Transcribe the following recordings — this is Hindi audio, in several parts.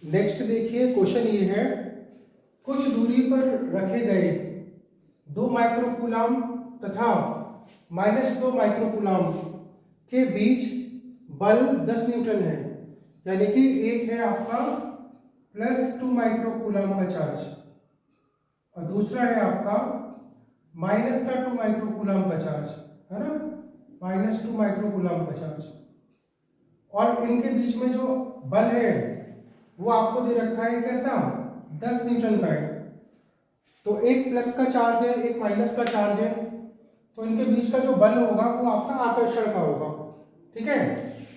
नेक्स्ट देखिए क्वेश्चन ये है, कुछ दूरी पर रखे गए 2 माइक्रोकूलाम तथा -2 माइक्रोकूलाम के बीच बल 10 न्यूटन है। यानी कि एक है आपका +2 माइक्रोकूलाम का चार्ज और दूसरा है आपका -2 माइक्रोकूलाम का चार्ज, है ना, -2 माइक्रोकूलाम का चार्ज। और इनके बीच में जो बल है वो आपको दे रखा है कैसा, 10 न्यूटन का है। तो एक प्लस का चार्ज है, एक माइनस का चार्ज है, तो इनके बीच का जो बल होगा वो आपका आकर्षण का होगा। ठीक है,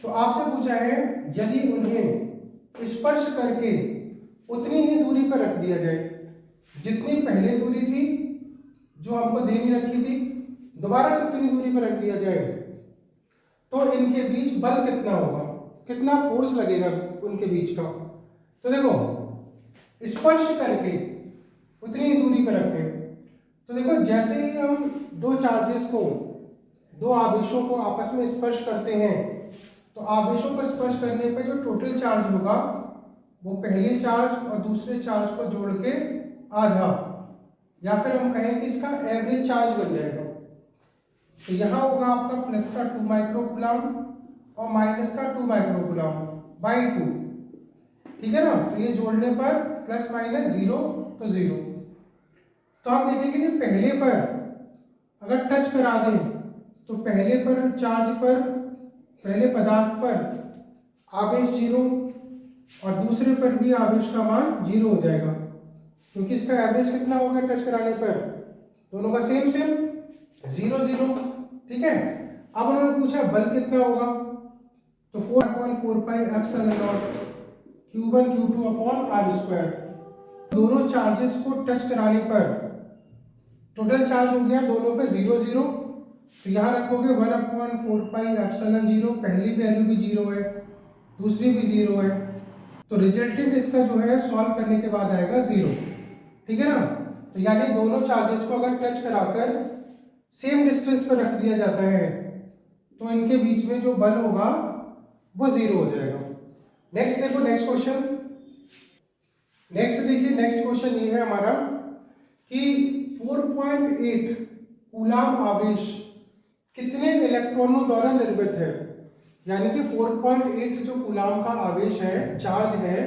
तो आपसे पूछा है यदि उन्हें स्पर्श करके उतनी ही दूरी पर रख दिया जाए जितनी पहले दूरी थी जो हमको देनी रखी थी, दोबारा से उतनी दूरी पर रख दिया जाए, तो इनके बीच बल कितना होगा, कितना फोर्स लगेगा उनके बीच का। तो देखो, स्पर्श करके उतनी ही दूरी पर रखें, तो देखो जैसे ही हम दो चार्जेस को, दो आवेशों को आपस में स्पर्श करते हैं, तो आवेशों को स्पर्श करने पे जो टोटल चार्ज होगा वो पहले चार्ज और दूसरे चार्ज को जोड़ के आधा, या फिर हम कहें कि इसका एवरेज चार्ज बन जाएगा। तो यहाँ होगा आपका +2 माइक्रोकूलाम और -2 माइक्रोकूलाम बाई 2। ठीक है ना, तो ये जोड़ने पर प्लस माइनस 0 तो 0। तो आप देखेंगे कि पहले पर अगर टच करा दें तो पहले पर चार्ज पर, पहले पदार्थ पर आवेश 0 और दूसरे पर भी आवेश का मान 0 हो जाएगा, क्योंकि इसका एवरेज कितना होगा टच कराने पर, दोनों का सेम 0 0। ठीक है, अब उन्होंने पूछा बल कितना होगा, तो 4/4 pi epsilon not Q1 Q2 upon r²। दोनों चार्जेस को टच कराने पर टोटल चार्ज हो गया दोनों पे 0 0। तो यहाँ रखोगे 1/4 पाई एप्सिलॉन 0, पहली वैल्यू भी 0 है, दूसरी भी 0 है, तो रिजल्टेंट इसका जो है सॉल्व करने के बाद आएगा 0। ठीक है ना, तो यानी दोनों चार्जेस को अगर टच कराकर सेम डिस्टेंस पर रख दिया जाता है तो इनके बीच में जो बल होगा वो 0 हो जाएगा। नेक्स्ट देखो, नेक्स्ट क्वेश्चन, नेक्स्ट देखिए, नेक्स्ट क्वेश्चन ये है हमारा कि 4.8 कूलाम आवेश कितने इलेक्ट्रॉनों द्वारा निर्मित है। यानी कि 4.8 जो कूलाम का आवेश है, चार्ज है,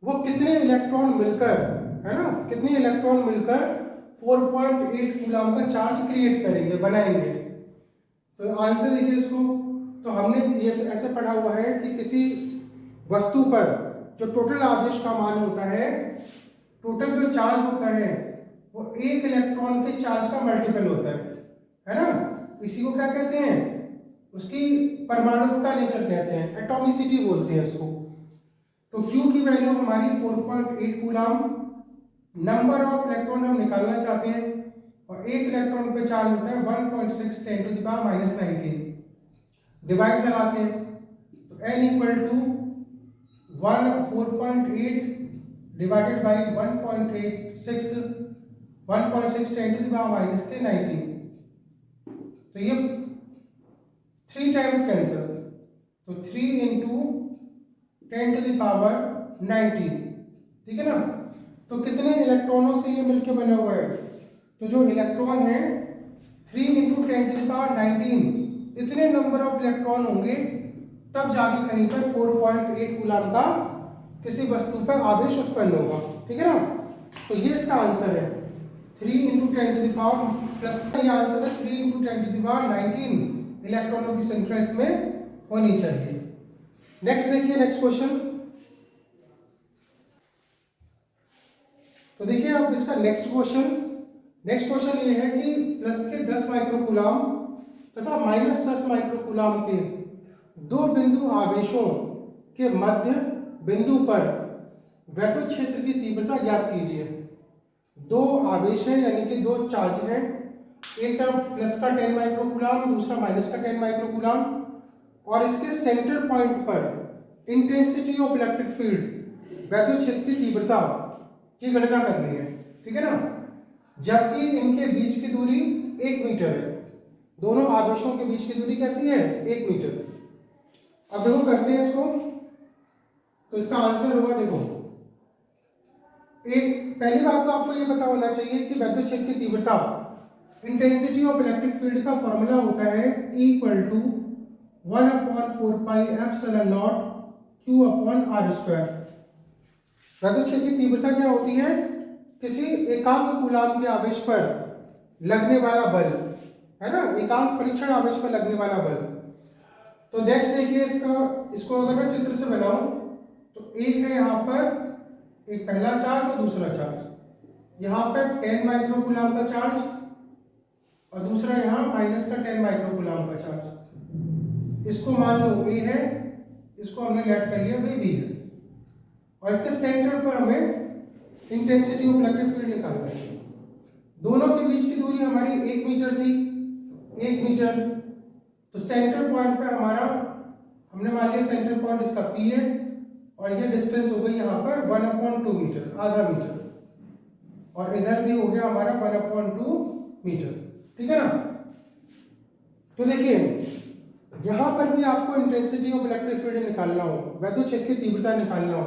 वो कितने इलेक्ट्रॉन मिलकर, है ना, कितने इलेक्ट्रॉन मिलकर 4.8 कूलाम का चार्ज क्रिएट करेंगे, बनाएंगे। तो आंसर देखिए इसको, तो हमने ये ऐसे पढ़ा हुआ है कि किसी वस्तु पर जो टोटल आवेश का मान होता है, टोटल जो चार्ज होता है वो एक इलेक्ट्रॉन के चार्ज का मल्टीपल होता है ना। इसी को क्या कहते हैं, उसकी परमाणुकता नेचर कहते हैं, एटॉमिसिटी बोलते हैं इसको। तो Q की वैल्यू हमारी 4.8 कूलाम, नंबर ऑफ इलेक्ट्रॉन हम निकालना चाहते हैं और एक इलेक्ट्रॉन पे चार्ज होता है 1.6 10 to the -19। डिवाइड लगाते हैं तो n equal to 4.8 divided by 1.6 10 to the -19। तो ये 3 टाइम्स कैंसिल, तो 3 into 10 to the power 19। ठीक है ना, तो कितने इलेक्ट्रॉनों से ये मिलके बना हुआ है, तो जो इलेक्ट्रॉन है 3 into 10 to the power 19, इतने नंबर ऑफ इलेक्ट्रॉन होंगे तब जाके कहीं पर 4.8 कूलाम का किसी वस्तु पर आवेश उत्पन्न होगा। ठीक है ना, तो ये इसका आंसर है 3 into 10 to the power plus, ये आंसर है 3 into 10 to the power 19 इलेक्ट्रॉनों की संख्या इसमें होनी चाहिए। नेक्स्ट देखिए, नेक्स्ट क्वेश्चन, तो देखिए अब इसका नेक्स्ट क्वेश्चन ये है कि प्लस के 10 माइक्रोकूलाम तथा -10 माइक्रोकूलाम के दो बिंदु आवेशों के मध्य बिंदु पर वैद्युत क्षेत्र की तीव्रता ज्ञात कीजिए। दो आवेश है, यानी कि दो चार्ज है, एक का प्लस का 10 माइक्रोकूलाम, दूसरा माइनस का 10 माइक्रोकूलाम, और इसके सेंटर पॉइंट पर इंटेंसिटी ऑफ इलेक्ट्रिक फील्ड, वैद्युत क्षेत्र की तीव्रता की गणना करनी है। ठीक है ना, जबकि इनके बीच की दूरी 1 मीटर है, दोनों आवेशों के बीच की दूरी कैसी है, 1 मीटर। अब देखो करते हैं इसको, तो इसका आंसर होगा, देखो, एक पहली बात तो आपको ये पता होना चाहिए कि वैद्युत क्षेत्र की तीव्रता इंटेंसिटी ऑफ इलेक्ट्रिक फील्ड का फॉर्मूला होता है इक्वल टू 1/4πε0 Q/r²। वैद्युत क्षेत्र की तीव्रता क्या होती है? किसी एकांक कूलाम के आवेश पर लगने वाला बल, है ना, एकांक परीक्षण आवेश पर लगने वाला बल। तो नेक्स्ट देखिए इसको अगर मैं चित्र से बनाऊं तो एक है यहाँ पर एक पहला चार्ज और दूसरा चार्ज। यहाँ पर 10 माइक्रोकूलाम का चार्ज और दूसरा यहाँ माइनस का 10 माइक्रोकूलाम का चार्ज। इसको मान लो A है, इसको हमने लेट कर लिया B है, और इसके सेंटर पर हमें इंटेंसिटी ऑफ इलेक्ट्रिक फील्ड निकालना है। दोनों के बीच की दूरी हमारी 1 मीटर थी, 1 मीटर। तो सेंटर पॉइंट पे हमारा, हमने मान लिया सेंटर पॉइंट इसका P है, और ये डिस्टेंस हो गई यहाँ पर 1/2 मीटर, आधा मीटर, और इधर भी हो गया हमारा 1/2 मीटर। ठीक है ना? तो देखिए यहाँ पर भी आपको इंटेंसिटी ऑफ इलेक्ट्रिक फील्ड निकालना हो, वैद्युत क्षेत्र की तीव्रता निकालना हो,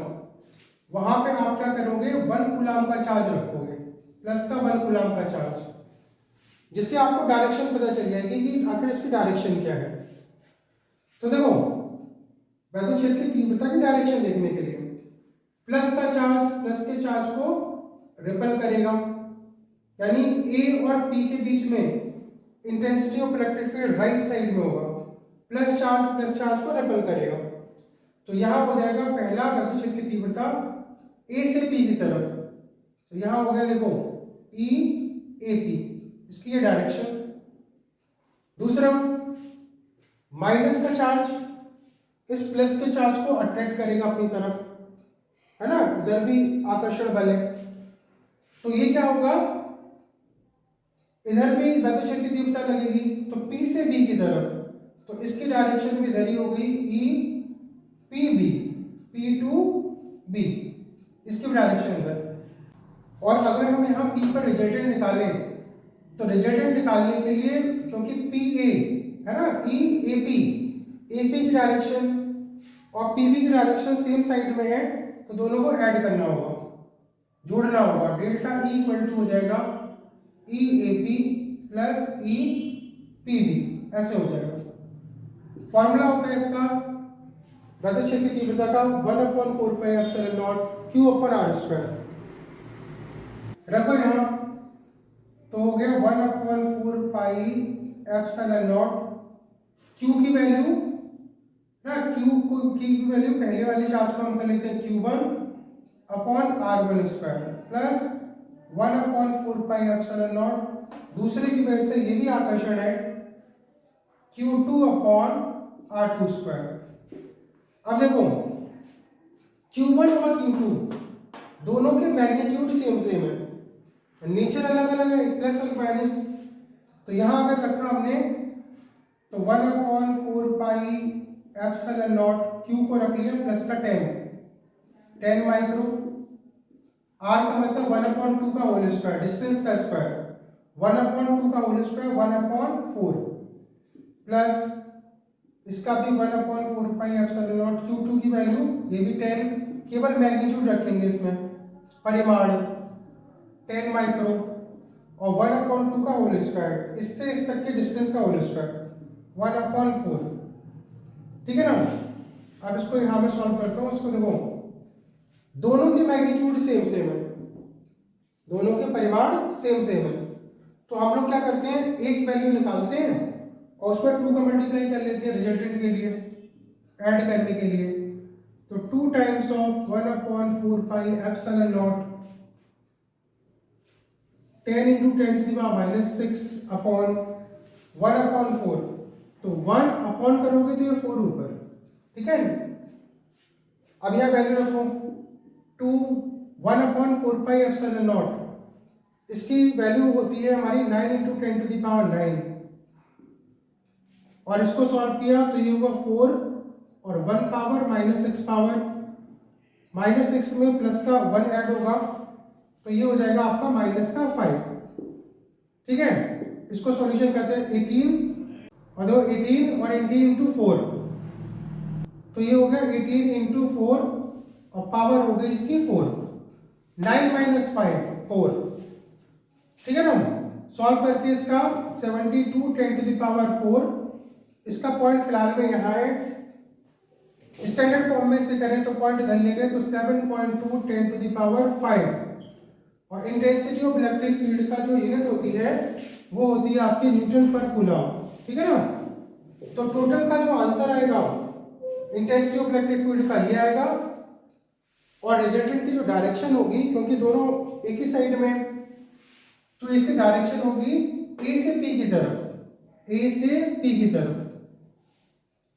वहां पे आप क्या करोगे, 1 कूलाम का चार्ज रखोगे, प्लस का 1 कूलाम का चार्ज, जिससे आपको डायरेक्शन पता चल जाएगी कि आखिर इसकी डायरेक्शन क्या है। तो देखो वैद्युत क्षेत्र की तीव्रता की डायरेक्शन देखने के लिए प्लस का चार्ज प्लस के चार्ज को रिपल करेगा, यानी ए और पी के बीच में intensity of electric field right side में होगा, प्लस चार्ज को रिपल करेगा। तो यहां हो जाएगा पहला वैद्युत क्षेत्र की तीव्रता ए से पी की तरफ, तो यहां हो गया देखो ई ए पी, इसकी ये डायरेक्शन। दूसरा माइनस का चार्ज इस प्लस के चार्ज को अट्रैक्ट करेगा अपनी तरफ, है ना, इधर भी आकर्षण बल है। तो ये क्या होगा, इधर भी वैद्युत क्षेत्र की तीव्रता लगेगी, तो P से B की तरफ, तो इसकी डायरेक्शन भी इधर ही हो गई E P B, P to B, इसकी डायरेक्शन इधर। और अगर हम यहाँ P पर रिजल्टेंट निकालें तो रिजल्टेंट निकालने के लिए, क्योंकि PA है ना, E AP, AP की डायरेक्शन और PB की डायरेक्शन सेम साइड में है, तो दोनों को ऐड करना होगा, जोड़ना होगा। डेल्टा E इक्वल टू हो जाएगा E AP plus E PB, ऐसे हो जाएगा। फॉर्मूला होता है इसका वैद्युत क्षेत्र की तीव्रता का 1/4πε0 Q/r²। रखो यहाँ, तो हो गया 1/4πε0 Q की वैल्यू ना, Q की वैल्यू पहले वाले चार्ज को हम कर लेते हैं Q1/r1² प्लस 1/4πε0, दूसरे की वजह से ये भी आकर्षण है, Q2/r2²। अब देखो Q1 और Q2 दोनों के मैग्नीट्यूड सेम है, नेचर अलग अलग है, प्लस और माइनस। तो यहां अगर रखा हमने तो 1/4πε0 Q को रख लिया प्लस का 10 माइक्रो, R का मतलब 1/2 का होल स्क्वायर, डिस्टेंस का स्क्वायर, 1/2 का होल स्क्वायर 1/4 प्लस इसका भी 1/4πε0 Q2 की वैल्यू, ये भी 10, केवल मैग्नीट्यूड रखेंगे इसमें, परिमाण 10 माइक्रो, और 1/2 का होल स्क्वायर, इससे इस तक के डिस्टेंस का होल स्क्वायर 1/4। ठीक है ना? अब इसको यहां में सॉल्व करता हूं। इसको देखो दोनों के मैग्नीट्यूड सेम है, दोनों के परिमाण सेम है, तो हम लोग क्या करते हैं, एक वैल्यू निकालते हैं और उस पर 2 का मल्टीप्लाई कर लेते हैं रिजल्टेंट के लिए, ऐड करने के लिए। तो 2 टाइम्स ऑफ 1/4πε0 10 × 10⁻⁻6/1/4, तो 1 अपॉन करोगे तो ये 4 ऊपर। ठीक है, अब यह वैल्यू रखो 1/4πε0, इसकी वैल्यू होती है हमारी 9 × 10⁹, और इसको सॉल्व किया तो ये होगा 4 और 1 पावर -6 पावर, -6 में प्लस का 1 ऐड होगा, तो ये हो जाएगा आपका -5। ठीक है, इसको सॉल्यूशन करते हैं 18, और देखो 18 और 18 × 4, तो ये हो गया 18 × 4 और पावर हो गई इसकी 4, 9 माइनस 5 4, ठीक है ना। सॉल्व करके इसका 72 10 टू द पावर 4, इसका पॉइंट फिलहाल में यहाँ है। स्टैंडर्ड फॉर्म में से करें तो पॉइंट इधर ले गए तो 7.2 10 टू द पावर 5, और इंटेंसिटी ऑफ इलेक्ट्रिक फील्ड का जो यूनिट होती है वो होती है आपकी न्यूटन पर कूलम, ठीक है ना। तो टोटल का जो आंसर आएगा इंटेंसिटी ऑफ इलेक्ट्रिक फील्ड का ये आएगा, और रिजल्टेंट की जो डायरेक्शन होगी, क्योंकि दोनों एक ही साइड में, तो इसकी डायरेक्शन होगी ए से पी की तरफ, ए से पी की तरफ,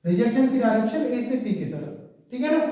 रिजल्टेंट की डायरेक्शन ए से पी की तरफ, ठीक है ना।